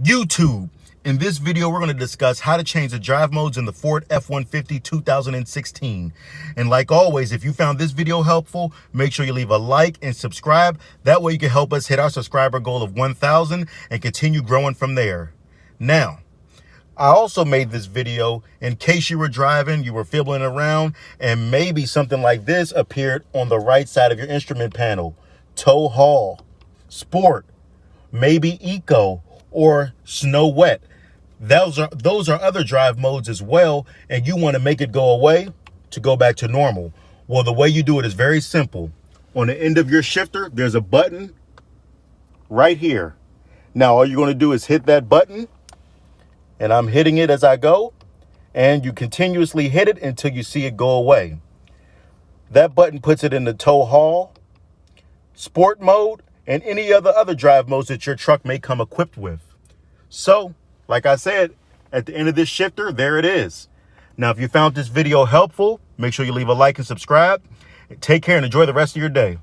YouTube. In this video, we're going to discuss how to change the drive modes in the Ford F-150 2016. And like always, if you found this video helpful, make sure you leave a like and subscribe. That way you can help us hit our subscriber goal of 1,000 and continue growing from there. Now, I also made this video in case you were driving, you were fiddling around, and maybe something like this appeared on the right side of your instrument panel. Tow haul, sport, maybe eco, or snow wet. Those are other drive modes as well, and you want to make it go away to go back to normal. Well, the way you do it is very simple. On the end of your shifter, there's a button right here. Now, all you're going to do is hit that button, and I'm hitting it as I go, and you continuously hit it until you see it go away. That button puts it in the tow haul, sport mode, and any other drive modes that your truck may come equipped with. So, like I said, at the end of this shifter, there it is. Now, if you found this video helpful, make sure you leave a like and subscribe. Take care and enjoy the rest of your day.